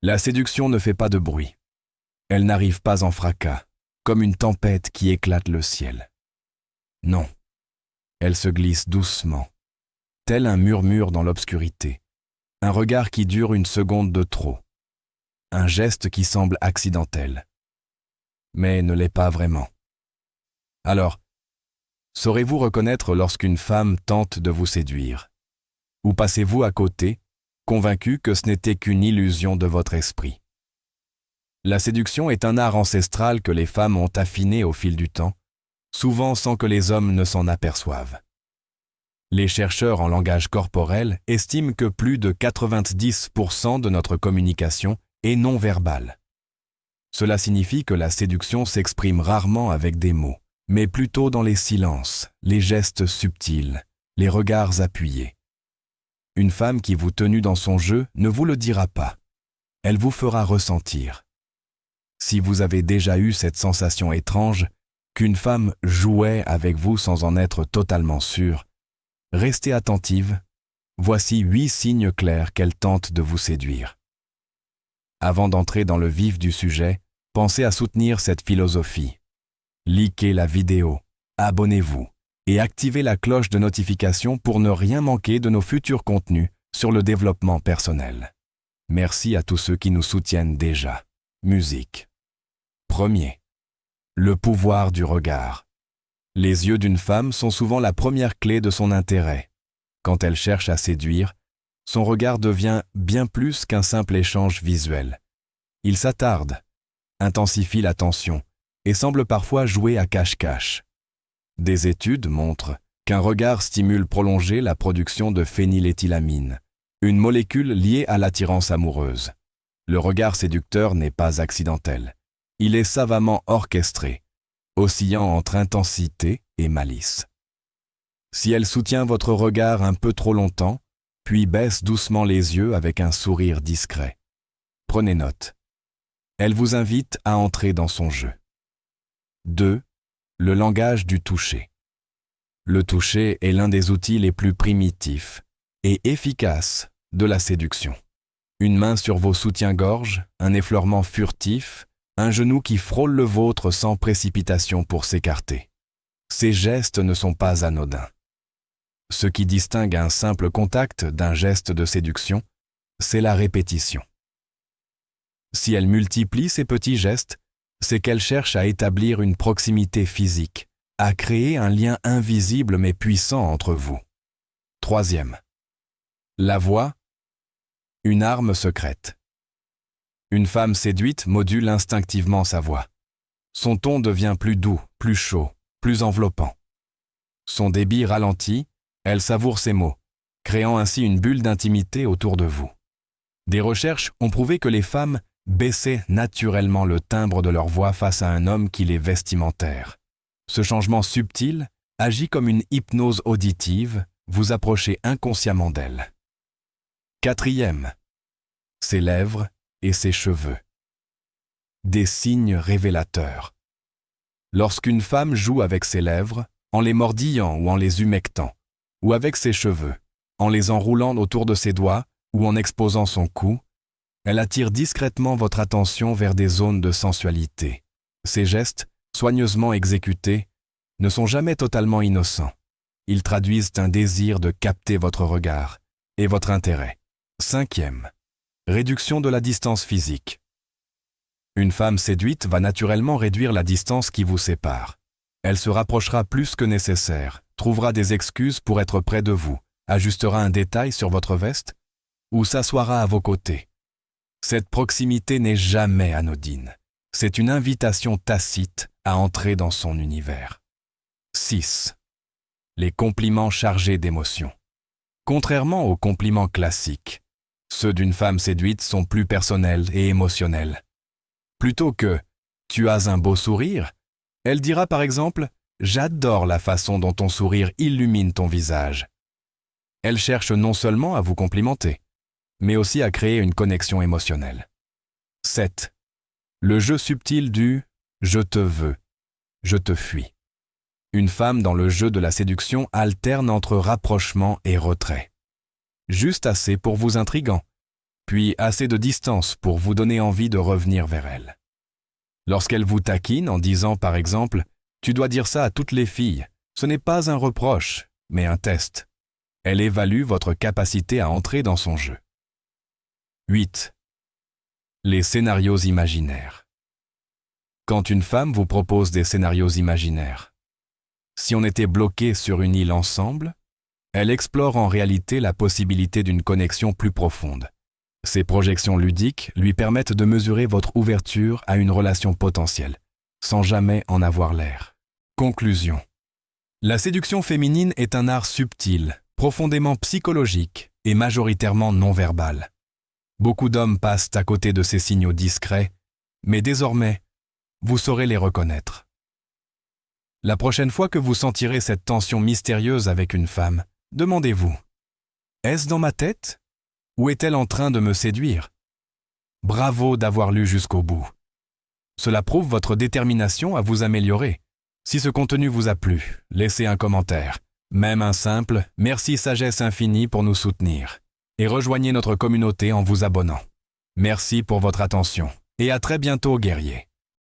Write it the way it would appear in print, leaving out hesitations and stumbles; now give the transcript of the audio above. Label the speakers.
Speaker 1: La séduction ne fait pas de bruit. Elle n'arrive pas en fracas, comme une tempête qui éclate le ciel. Non, elle se glisse doucement, tel un murmure dans l'obscurité, un regard qui dure une seconde de trop, un geste qui semble accidentel, mais ne l'est pas vraiment. Alors, saurez-vous reconnaître lorsqu'une femme tente de vous séduire? Ou passez-vous à côté, convaincu que ce n'était qu'une illusion de votre esprit? La séduction est un art ancestral que les femmes ont affiné au fil du temps, souvent sans que les hommes ne s'en aperçoivent. Les chercheurs en langage corporel estiment que plus de 90% de notre communication est non verbale. Cela signifie que la séduction s'exprime rarement avec des mots, mais plutôt dans les silences, les gestes subtils, les regards appuyés. Une femme qui vous tenue dans son jeu ne vous le dira pas. Elle vous fera ressentir. Si vous avez déjà eu cette sensation étrange, qu'une femme jouait avec vous sans en être totalement sûre, restez attentive. Voici 8 signes clairs qu'elle tente de vous séduire. Avant d'entrer dans le vif du sujet, pensez à soutenir cette philosophie. Likez la vidéo, abonnez-vous et activez la cloche de notification pour ne rien manquer de nos futurs contenus sur le développement personnel. Merci à tous ceux qui nous soutiennent déjà. Musique. Premier. Le pouvoir du regard. Les yeux d'une femme sont souvent la première clé de son intérêt. Quand elle cherche à séduire, son regard devient bien plus qu'un simple échange visuel. Il s'attarde, intensifie l'attention et semble parfois jouer à cache-cache. Des études montrent qu'un regard stimule prolongé la production de phényléthylamine, une molécule liée à l'attirance amoureuse. Le regard séducteur n'est pas accidentel. Il est savamment orchestré, oscillant entre intensité et malice. Si elle soutient votre regard un peu trop longtemps, puis baisse doucement les yeux avec un sourire discret, prenez note. Elle vous invite à entrer dans son jeu. 2. Le langage du toucher. Le toucher est l'un des outils les plus primitifs et efficaces de la séduction. Une main sur vos soutiens-gorge, un effleurement furtif, un genou qui frôle le vôtre sans précipitation pour s'écarter. Ces gestes ne sont pas anodins. Ce qui distingue un simple contact d'un geste de séduction, c'est la répétition. Si elle multiplie ces petits gestes, c'est qu'elle cherche à établir une proximité physique, à créer un lien invisible mais puissant entre vous. Troisième. La voix, une arme secrète. Une femme séduite module instinctivement sa voix. Son ton devient plus doux, plus chaud, plus enveloppant. Son débit ralentit, elle savoure ses mots, créant ainsi une bulle d'intimité autour de vous. Des recherches ont prouvé que les femmes baissaient naturellement le timbre de leur voix face à un homme qui les vestimentaire. Ce changement subtil agit comme une hypnose auditive, vous approchez inconsciemment d'elle. Quatrième, ses lèvres et ses cheveux. Des signes révélateurs. Lorsqu'une femme joue avec ses lèvres, en les mordillant ou en les humectant, ou avec ses cheveux, en les enroulant autour de ses doigts ou en exposant son cou, elle attire discrètement votre attention vers des zones de sensualité. Ces gestes, soigneusement exécutés, ne sont jamais totalement innocents. Ils traduisent un désir de capter votre regard et votre intérêt. Cinquième, réduction de la distance physique. Une femme séduite va naturellement réduire la distance qui vous sépare. Elle se rapprochera plus que nécessaire, trouvera des excuses pour être près de vous, ajustera un détail sur votre veste ou s'assoira à vos côtés. Cette proximité n'est jamais anodine. C'est une invitation tacite à entrer dans son univers. 6. Les compliments chargés d'émotions. Contrairement aux compliments classiques, ceux d'une femme séduite sont plus personnels et émotionnels. Plutôt que « tu as un beau sourire », elle dira par exemple « j'adore la façon dont ton sourire illumine ton visage ». Elle cherche non seulement à vous complimenter, mais aussi à créer une connexion émotionnelle. 7. Le jeu subtil du « je te veux »,« je te fuis ». Une femme dans le jeu de la séduction alterne entre rapprochement et retrait. Juste assez pour vous intriguant. puis assez de distance pour vous donner envie de revenir vers elle. Lorsqu'elle vous taquine en disant par exemple « Tu dois dire ça à toutes les filles », ce n'est pas un reproche, mais un test. Elle évalue votre capacité à entrer dans son jeu. 8. Les scénarios imaginaires. Quand une femme vous propose des scénarios imaginaires, si on était bloqué sur une île ensemble, elle explore en réalité la possibilité d'une connexion plus profonde. Ces projections ludiques lui permettent de mesurer votre ouverture à une relation potentielle, sans jamais en avoir l'air. Conclusion. La séduction féminine est un art subtil, profondément psychologique et majoritairement non-verbal. Beaucoup d'hommes passent à côté de ces signaux discrets, mais désormais, vous saurez les reconnaître. La prochaine fois que vous sentirez cette tension mystérieuse avec une femme, demandez-vous « Est-ce dans ma tête ? Ou est-elle en train de me séduire ?» Bravo d'avoir lu jusqu'au bout. Cela prouve votre détermination à vous améliorer. Si ce contenu vous a plu, laissez un commentaire, même un simple « Merci Sagesse Infinie » pour nous soutenir. Et rejoignez notre communauté en vous abonnant. Merci pour votre attention et à très bientôt, guerriers.